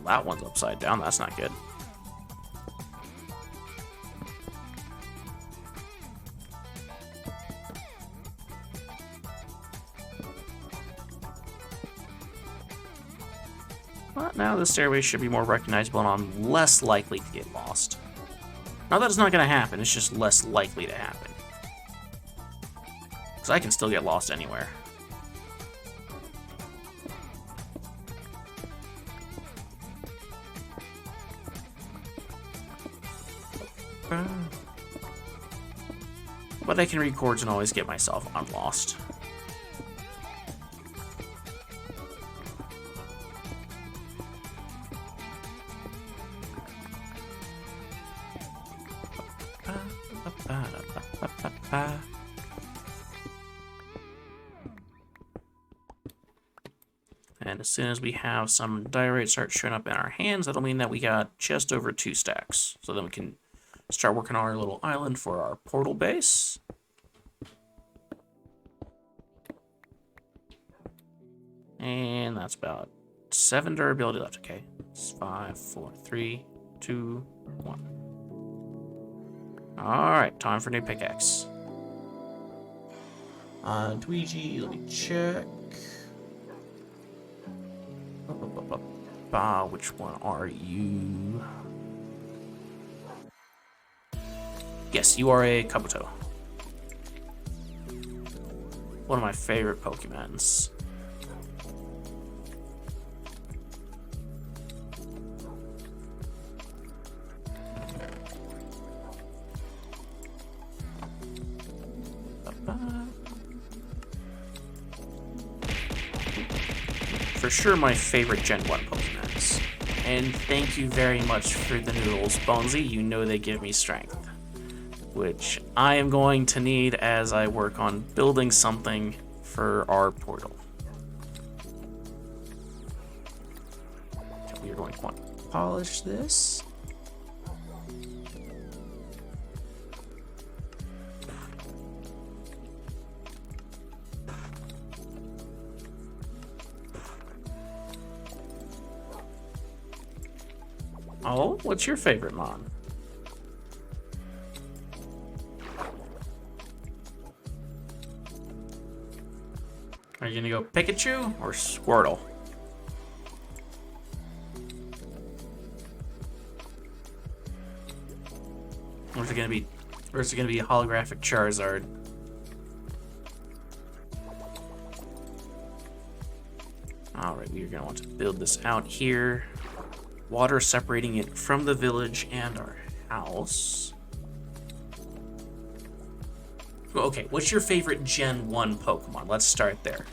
Well, that one's upside down. That's not good. But now the stairway should be more recognizable, and I'm less likely to get lost. Not that it's not going to happen, it's just less likely to happen. Because I can still get lost anywhere. But I can read chords and always get myself unlost. And as soon as we have some diorite start showing up in our hands, that'll mean that we got just over 2 stacks. So then we can start working on our little island for our portal base. And that's about 7 durability left. Okay, it's 5, 4, 3, 2, 1. Alright, time for new pickaxe. Luigi, let me check. Which one are you? Yes, you are a Kabuto. One of my favorite Pokemons. For sure my favorite Gen 1 Pokemons. And thank you very much for the noodles, Bonesy. You know they give me strength. Which I am going to need as I work on building something for our portal. We are going to want to polish this. Oh, what's your favorite mon? Are you gonna go Pikachu or Squirtle? Or is it gonna be a holographic Charizard? Alright, we are gonna want to build this out here. Water separating it from the village and our house. Okay, what's your favorite Gen 1 Pokemon? Let's start there.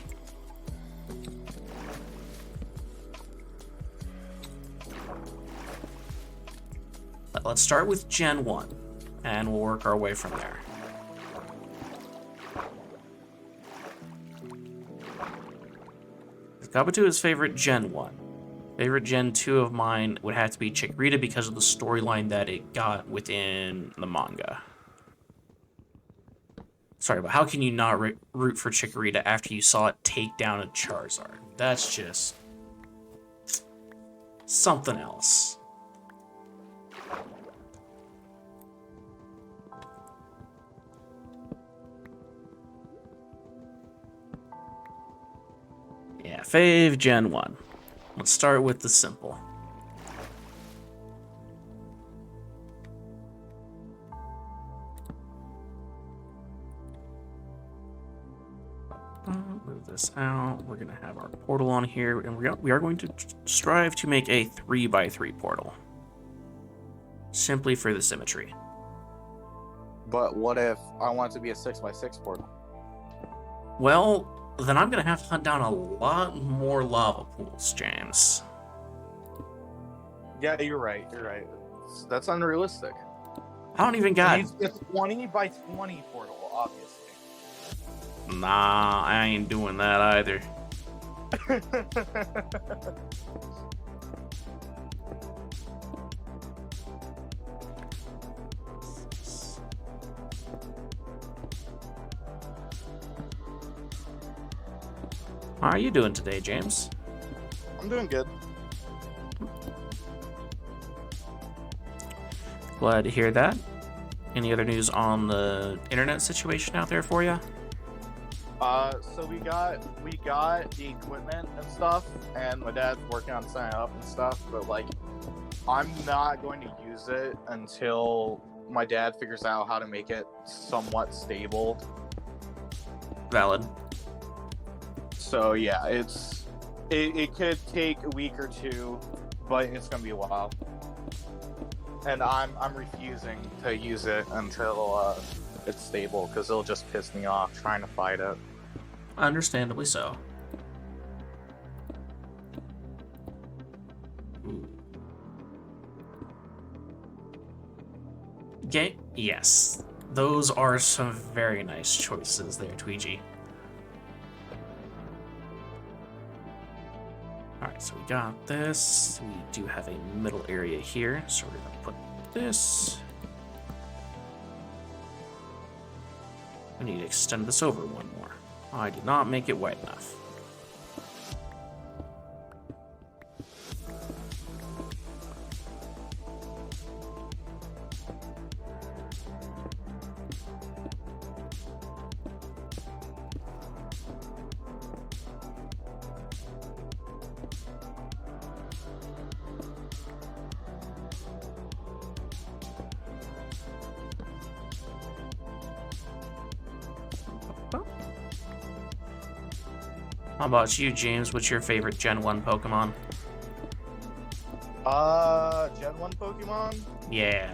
Let's start with Gen 1, and we'll work our way from there. Kabuto is favorite Gen 1. Favorite Gen 2 of mine would have to be Chikorita because of the storyline that it got within the manga. Sorry, but how can you not root for Chikorita after you saw it take down a Charizard? That's just something else. Yeah, fave Gen 1. Let's start with the simple. Move this out. We're going to have our portal on here, and we are going to strive to make a 3x3 portal. Simply for the symmetry. But what if I want it to be a 6x6 portal? Well, then I'm going to have to hunt down a lot more lava pools, James. Yeah, you're right. You're right. That's unrealistic. I don't even got... It's a 20x20 portal, obviously. Nah, I ain't doing that either. How are you doing today, James? I'm doing good. Glad to hear that. Any other news on the internet situation out there for you? So we got the equipment and stuff, and my dad's working on setting up and stuff. But like, I'm not going to use it until my dad figures out how to make it somewhat stable. Valid. So yeah, it could take a week or two, but it's gonna be a while. And I'm refusing to use it until it's stable, because it'll just piss me off trying to fight it. Understandably so. Yes. Those are some very nice choices there, Tweegie. Alright, so we got this. We do have a middle area here, so we're going to put this. I need to extend this over one more. I did not make it wide enough. How about you, James? What's your favorite Gen 1 Pokemon? Gen 1 Pokemon? Yeah.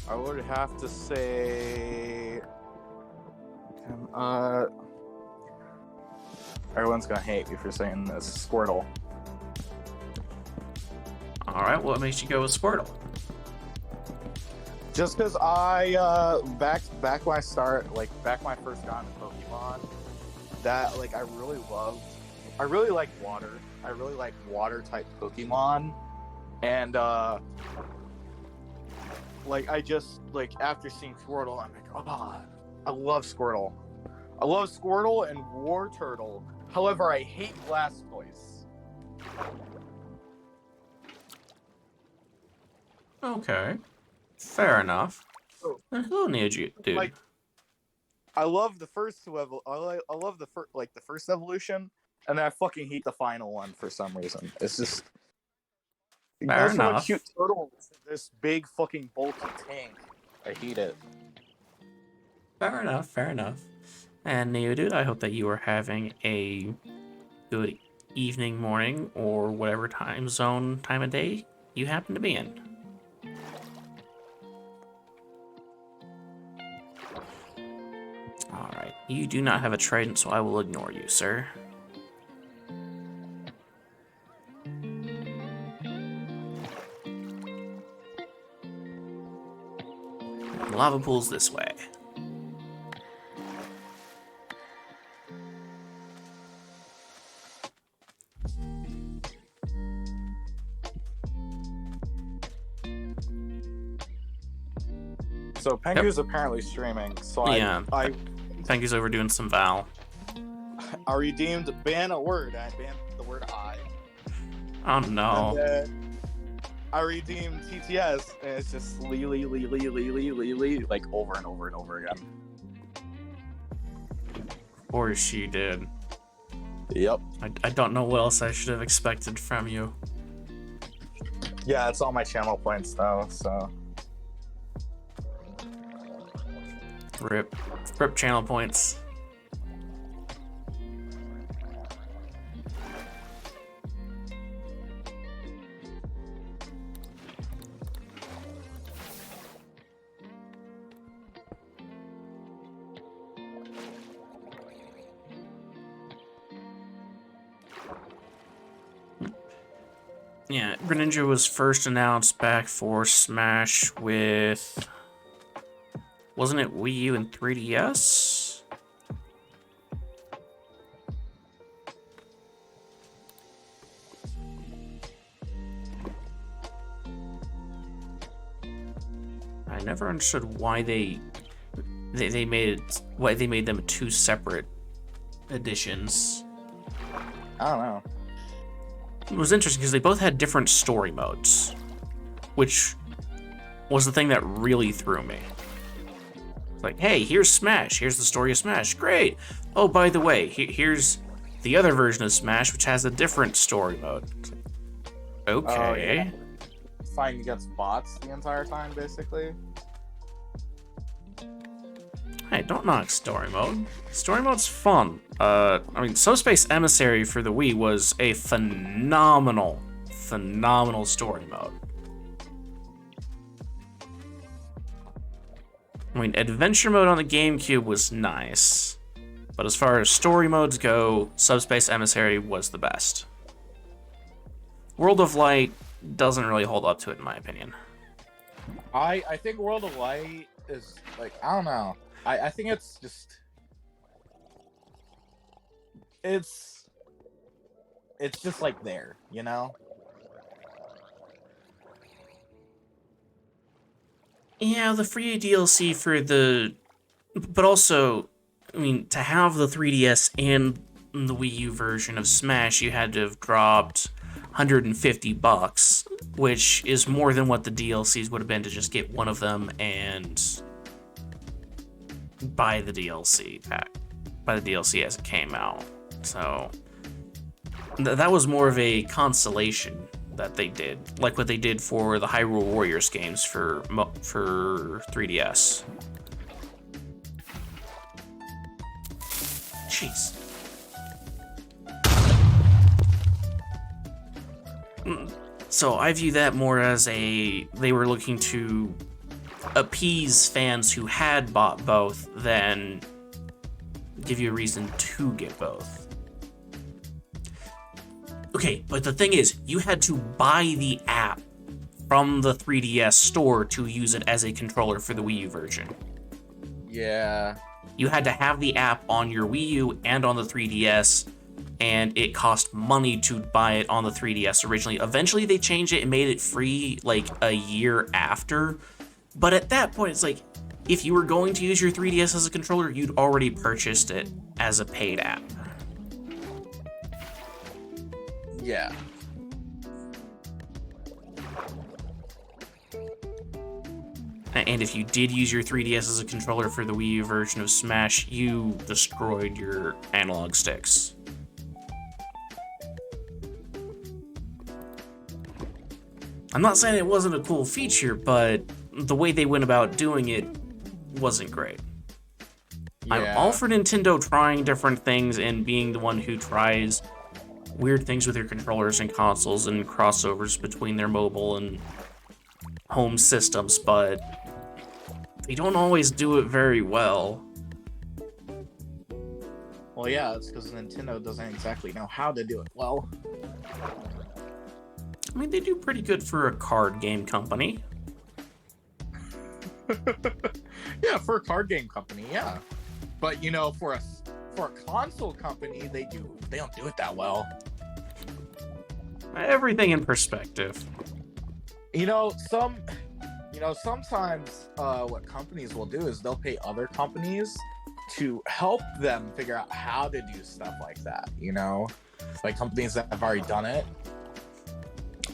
I would have to say... Everyone's gonna hate me for saying this. Squirtle. Alright, what makes you go with Squirtle? Just because back when I back when I first got into Pokemon, that, like, I really like water. I really like water-type Pokemon. And, like, I just, like, after seeing Squirtle, I'm like, oh, I love Squirtle. I love Squirtle and War Turtle. However, I hate Blastoise. Okay. Fair enough. Oh. Who needs you, dude? Like, I love the first two I love the first evolution, and then I fucking hate the final one for some reason. It's just Fair there's no enough. cute turtle. This big fucking bulky tank. I hate it. Fair enough, fair enough. And Neodude, I hope that you are having a good evening, morning, or whatever time of day you happen to be in. Alright, you do not have a trident, so I will ignore you, sir. Lava pool's this way. So Pengu's apparently streaming. So Yeah. I Pengu's over doing some Val. I redeemed ban a word. I banned the word I. Oh no. And then I redeemed TTS, and it's just Lee, like over and over and over again. Of course she did. Yep. I don't know what else I should have expected from you. Yeah, it's all my channel points though, so. Rip channel points. Yeah, Greninja was first announced back for Smash with... Wasn't it Wii U and 3DS? I never understood why they made them two separate editions. I don't know. It was interesting because they both had different story modes. which was the thing that really threw me. Like, hey, here's Smash. Here's the story of Smash. Great. Oh, by the way, here's the other version of Smash, which has a different story mode. Okay. Oh, yeah. Fighting against bots the entire time, basically. Hey, don't knock story mode. Story mode's fun. I mean, Subspace Emissary for the Wii was a phenomenal story mode. I mean, adventure mode on the GameCube was nice, but as far as story modes go, Subspace Emissary was the best. World of Light doesn't really hold up to it, in my opinion. I think World of Light is, like, I don't know. I think it's just... It's just, like, there, you know? Yeah, the free DLC for the... But also, I mean, to have the 3DS and the Wii U version of Smash, you had to have dropped $150, which is more than what the DLCs would have been to just get one of them and buy the DLC pack. Buy the DLC as it came out. So, that was more of a consolation that they did, like what they did for the Hyrule Warriors games for 3DS. Jeez. So I view that more as they were looking to appease fans who had bought both than give you a reason to get both. Okay, but the thing is, you had to buy the app from the 3DS store to use it as a controller for the Wii U version. Yeah. You had to have the app on your Wii U and on the 3DS, and it cost money to buy it on the 3DS originally. Eventually, they changed it and made it free, like, a year after. But at that point, it's like, if you were going to use your 3DS as a controller, you'd already purchased it as a paid app. Yeah. And if you did use your 3DS as a controller for the Wii U version of Smash, you destroyed your analog sticks. I'm not saying it wasn't a cool feature, but the way they went about doing it wasn't great. Yeah. I'm all for Nintendo trying different things and being the one who tries weird things with their controllers and consoles and crossovers between their mobile and home systems, but they don't always do it very well. Well, yeah, it's because Nintendo doesn't exactly know how to do it well. I mean, they do pretty good for a card game company. Yeah, for a card game company, yeah. But, you know, for a console company, they don't do it that well. Everything in perspective. Sometimes what companies will do is they'll pay other companies to help them figure out how to do stuff like that, you know? Like companies that have already done it.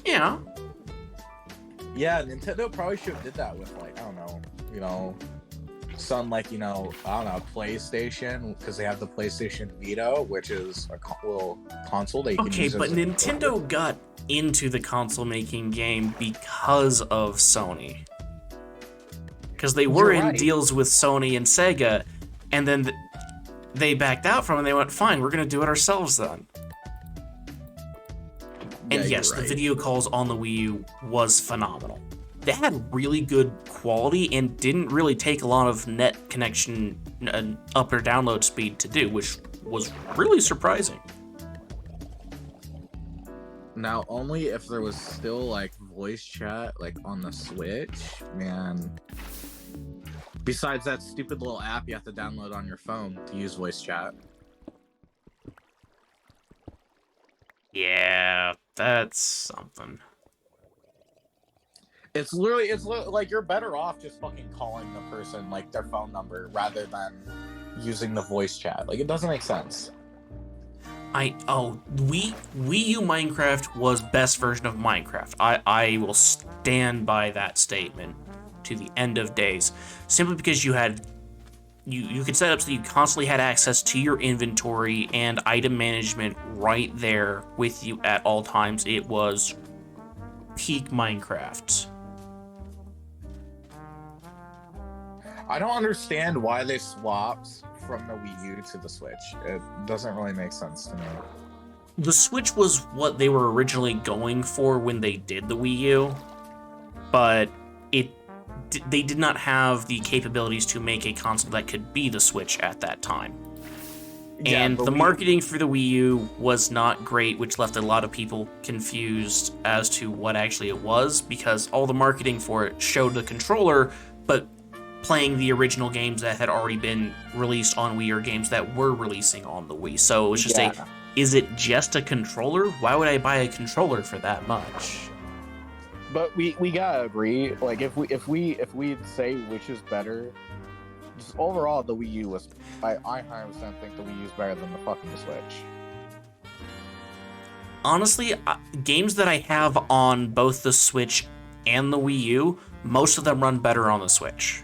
Yeah. Yeah, Nintendo probably should have did that with, like, I don't know, some, like, PlayStation, because they have the PlayStation Vita, which is a little console that you can use. Okay, but Nintendo got into the console making game because of Sony. Because they were in deals with Sony and Sega, and then they backed out from it and they went, fine, we're going to do it ourselves then. And yes, the video calls on the Wii U was phenomenal. They had really good quality and didn't really take a lot of net connection up or download speed to do, which was really surprising. Now, only if there was still, like, voice chat, like, on the Switch, man. Besides that stupid little app you have to download on your phone to use voice chat. Yeah, that's something. It's literally like you're better off just fucking calling the person, like, their phone number rather than using the voice chat. Like, it doesn't make sense. Wii U Minecraft was best version of Minecraft. I will stand by that statement to the end of days. Simply because you could set up so you constantly had access to your inventory and item management right there with you at all times. It was peak Minecraft. I don't understand why they swapped from the Wii U to the Switch. It doesn't really make sense to me. The Switch was what they were originally going for when they did the Wii U, but they did not have the capabilities to make a console that could be the Switch at that time. Yeah, and but the marketing for the Wii U was not great, which left a lot of people confused as to what actually it was, because all the marketing for it showed the controller, but playing the original games that had already been released on Wii or games that were releasing on the Wii. So it was just is it just a controller? Why would I buy a controller for that much? But we gotta agree. Like if we say which is better, just overall the Wii U was. I 100% think the Wii U is better than the fucking Switch. Honestly, games that I have on both the Switch and the Wii U, most of them run better on the Switch.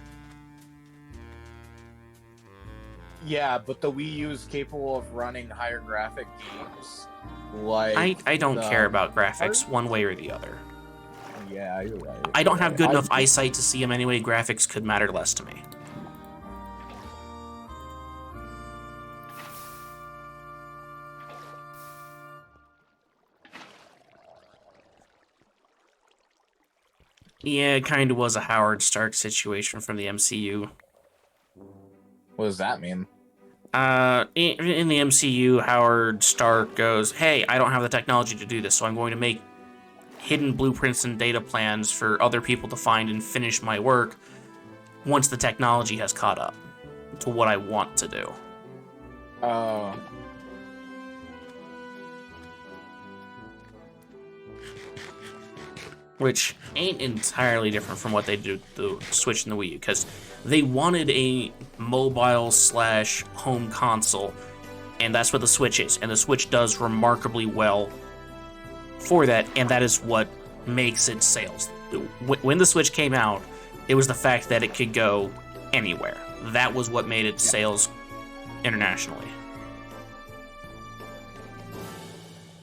Yeah, but the Wii U is capable of running higher graphic games. Like I don't care about graphics one way or the other. Yeah, you're right. I don't have good enough eyesight to see them anyway. Graphics could matter less to me. Yeah, it kind of was a Howard Stark situation from the MCU. What does that mean? In the MCU, Howard Stark goes, hey, I don't have the technology to do this, so I'm going to make hidden blueprints and data plans for other people to find and finish my work once the technology has caught up to what I want to do. Which ain't entirely different from what they did with the Switch and the Wii U, because they wanted a mobile/home console, and that's what the Switch is. And the Switch does remarkably well for that, and that is what makes its sales. When the Switch came out, it was the fact that it could go anywhere. That was what made its sales internationally.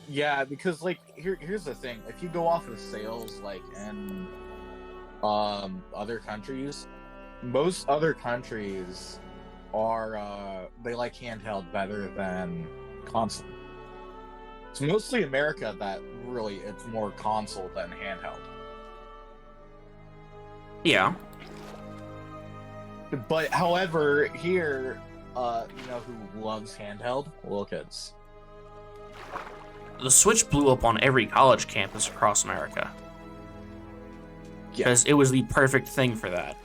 Yeah, because like here's the thing: if you go off of sales, like in other countries, most other countries are they like handheld better than console. It's mostly America that really it's more console than handheld. Yeah. But however, here, you know who loves handheld? Little kids. The Switch blew up on every college campus across America. Because it was the perfect thing for that.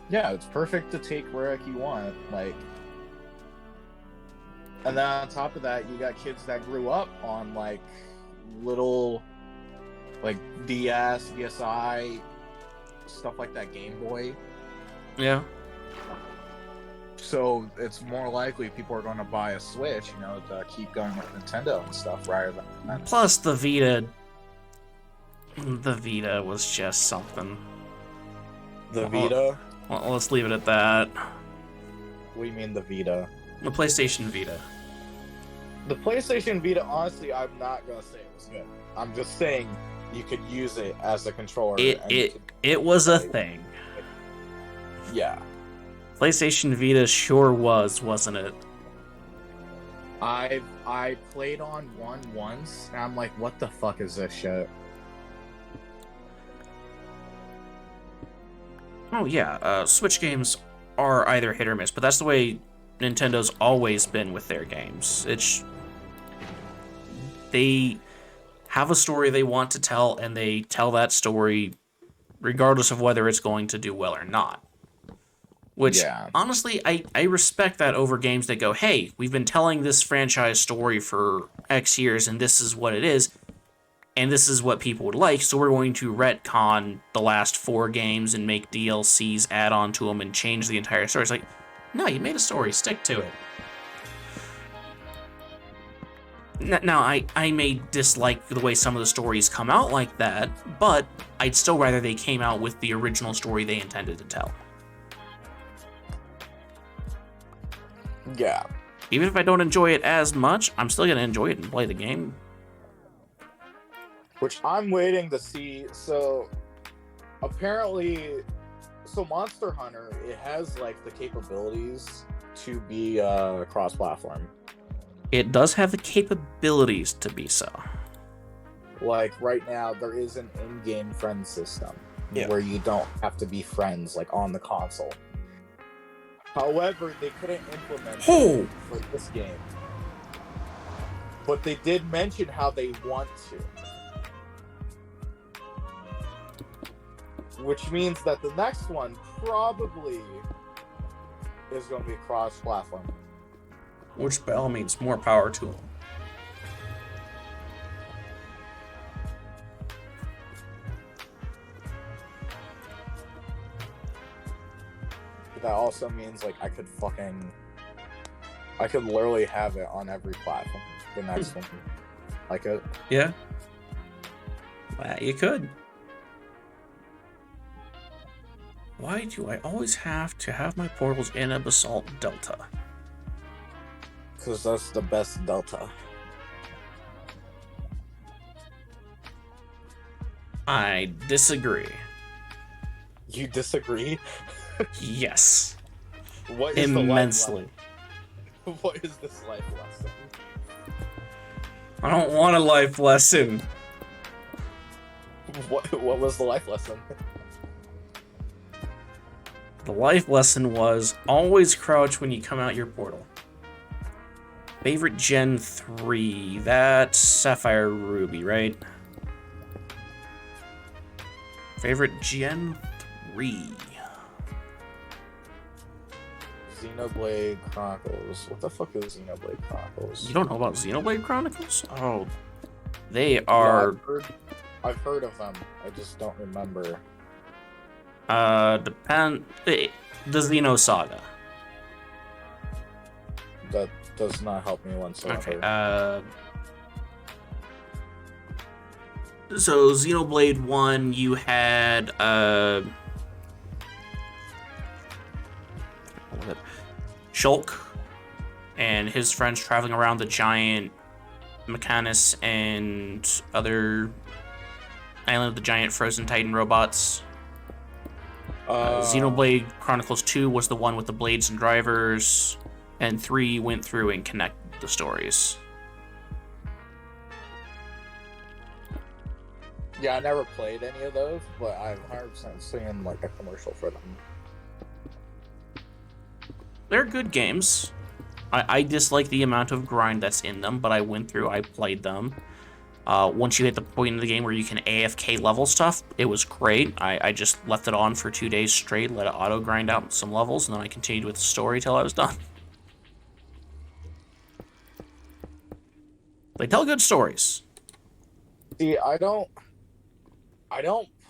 Yeah, it's perfect to take where you want. Like, and then on top of that, you got kids that grew up on like little, like DS, DSi, stuff like that, Game Boy. Yeah. So it's more likely people are going to buy a Switch, you know, to keep going with Nintendo and stuff, rather than. Plus, the Vita. The Vita was just something. The Vita? Well, let's leave it at that. What do you mean the Vita? The PlayStation Vita. The PlayStation Vita, honestly, I'm not gonna say it was good. I'm just saying you could use it as a controller. It was a thing. Yeah. PlayStation Vita sure was, wasn't it? I played on one once, and I'm like, what the fuck is this shit? Oh yeah, Switch games are either hit or miss, but that's the way Nintendo's always been with their games. They have a story they want to tell, and they tell that story regardless of whether it's going to do well or not. Which, honestly, I respect that over games that go, hey, we've been telling this franchise story for X years, and this is what it is, and this is what people would like, so we're going to retcon the last 4 games and make DLCs add on to them and change the entire story. It's like, no, you made a story, stick to it. Now, I may dislike the way some of the stories come out like that, but I'd still rather they came out with the original story they intended to tell. Yeah. Even if I don't enjoy it as much, I'm still going to enjoy it and play the game. Which I'm waiting to see. So, apparently, Monster Hunter, it has, like, the capabilities to be cross-platform. It does have the capabilities to be so. Like, right now, there is an in-game friend system where you don't have to be friends, like, on the console. However, they couldn't implement it for this game. But they did mention how they want to. Which means that the next one probably is going to be cross-platform. Which by all means, more power to them. That also means, like, I could literally have it on every platform. The next one. Like it. Yeah. You could. Why do I always have to have my portals in a basalt delta? Because that's the best delta. I disagree. You disagree? Yes. What is immensely. What is this life lesson? I don't want a life lesson. What was the life lesson? The life lesson was always crouch when you come out your portal. Favorite Gen 3, that's Sapphire Ruby, right? Favorite Gen 3. Xenoblade Chronicles. What the fuck is Xenoblade Chronicles? You don't know about Xenoblade Chronicles? Oh, they are... Yeah, I've heard of them. I just don't remember. The Xeno Saga. That does not help me whatsoever. Okay, so Xenoblade 1, you had, Shulk and his friends traveling around the giant Mechanus and other Island of the Giant Frozen Titan robots. Xenoblade Chronicles 2 was the one with the blades and drivers, and 3 went through and connected the stories. Yeah, I never played any of those, but I've 100% seen like a commercial for them. They're good games. I dislike the amount of grind that's in them, but I went through, I played them. Once you hit the point in the game where you can AFK level stuff, it was great. I just left it on for 2 days straight, let it auto grind out some levels, and then I continued with the story till I was done. They tell good stories. See, I don't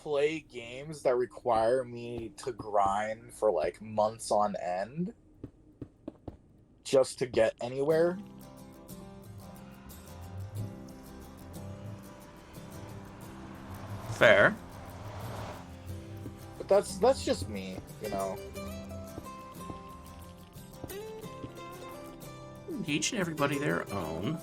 play games that require me to grind for like months on end just to get anywhere. Fair. But that's just me, you know. Each and everybody their own.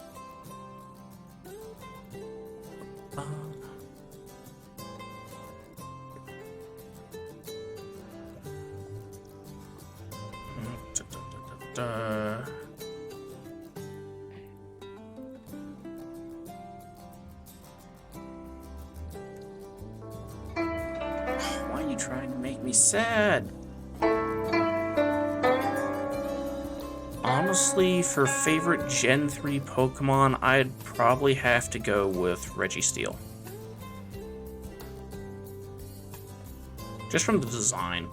Why are you trying to make me sad? Honestly, for favorite Gen 3 Pokemon, I'd probably have to go with Registeel. Just from the design.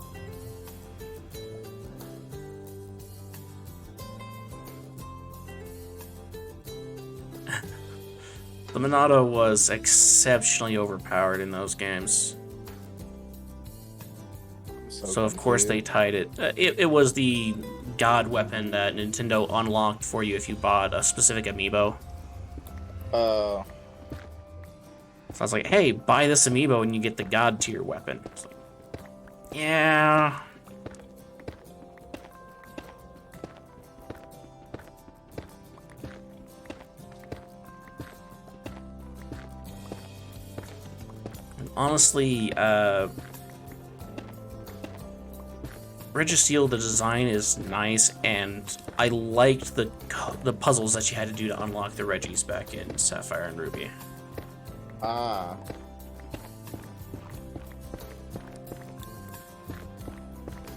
The Monado was exceptionally overpowered in those games. So of course they tied it. It was the god weapon that Nintendo unlocked for you if you bought a specific amiibo. Uh, So I was like, hey, buy this amiibo and you get the god tier weapon. It's like, yeah. And honestly, Registeel, the design is nice, and I liked the puzzles that you had to do to unlock the Reggies back in Sapphire and Ruby. ah.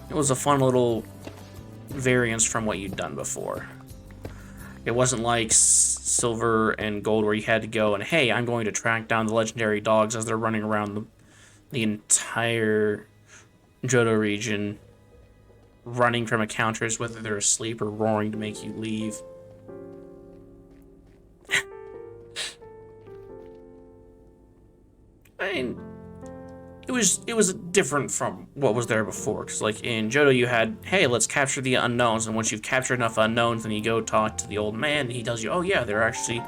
It was a fun little variance from what you'd done before. It wasn't like Silver and Gold where you had to go and, hey, I'm going to track down the legendary dogs as they're running around the entire Johto region, running from encounters whether they're asleep or roaring to make you leave. I mean, it was different from what was there before. Because like in Johto, you had, hey, let's capture the unknowns, and once you've captured enough unknowns, then you go talk to the old man, and he tells you, oh yeah, they're actually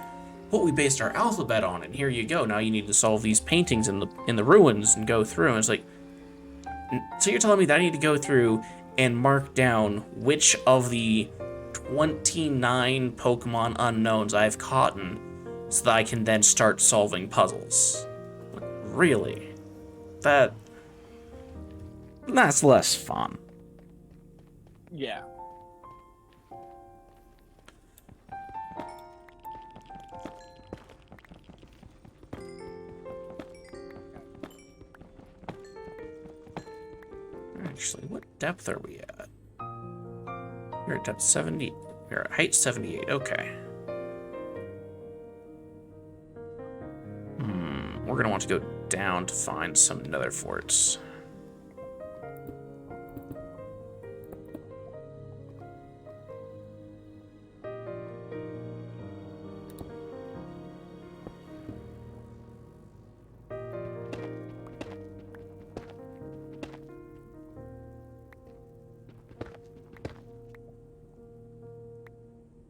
what we based our alphabet on, and here you go. Now you need to solve these paintings in the ruins and go through. And it's like, so you're telling me that I need to go through and mark down which of the 29 Pokemon unknowns I've caught in, so that I can then start solving puzzles? Like, really? That's less fun. Yeah. Actually, what depth are we at? We're at depth 70. We're at height 78. Okay. We're gonna want to go down to find some nether forts.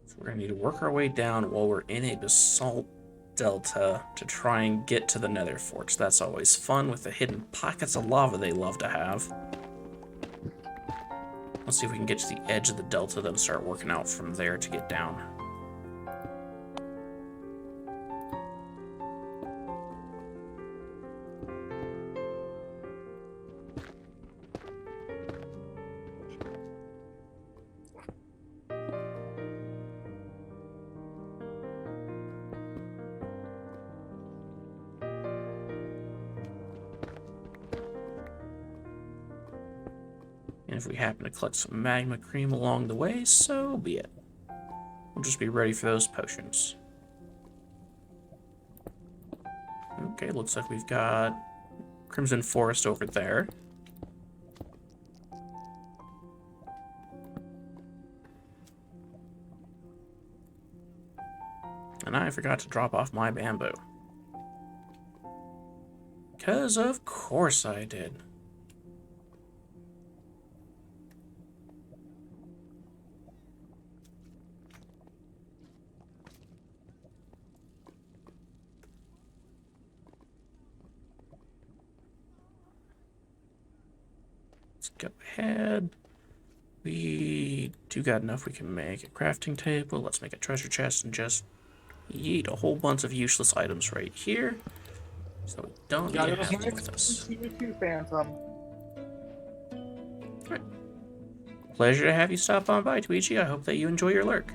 So we're gonna need to work our way down while we're in a basalt delta to try and get to the nether forts. That's always fun with the hidden pockets of lava they love to have. Let's see if we can get to the edge of the delta, then start working out from there to get down. And if we happen to collect some magma cream along the way, so be it. We'll just be ready for those potions. Okay, looks like we've got Crimson Forest over there. And I forgot to drop off my bamboo. 'Cause of course I did. Let's go ahead. We do got enough we can make a crafting table. Let's make a treasure chest and just yeet a whole bunch of useless items right here. So we don't need to have them with us. You too, Phantom. Right. Pleasure to have you stop on by, Tweechi. I hope that you enjoy your lurk.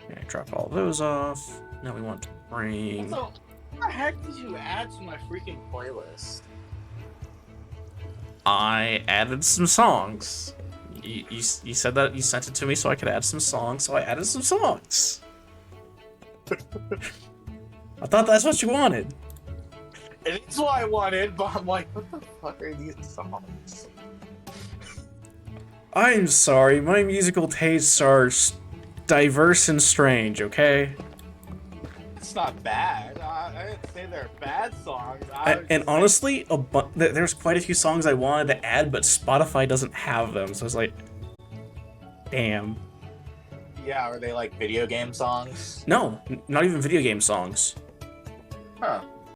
Okay, drop all those off. Now we want to bring... So, what the heck did you add to my freaking playlist? I added some songs. You said that you sent it to me so I could add some songs, so I added some songs. I thought that's what you wanted. It is what I wanted, but I'm like, what the fuck are these songs? I'm sorry, my musical tastes are diverse and strange, okay? It's not bad. I didn't say they're bad songs. And honestly, there's quite a few songs I wanted to add, but Spotify doesn't have them, so it's like, damn. Yeah, are they like video game songs? No, not even video game songs. Huh.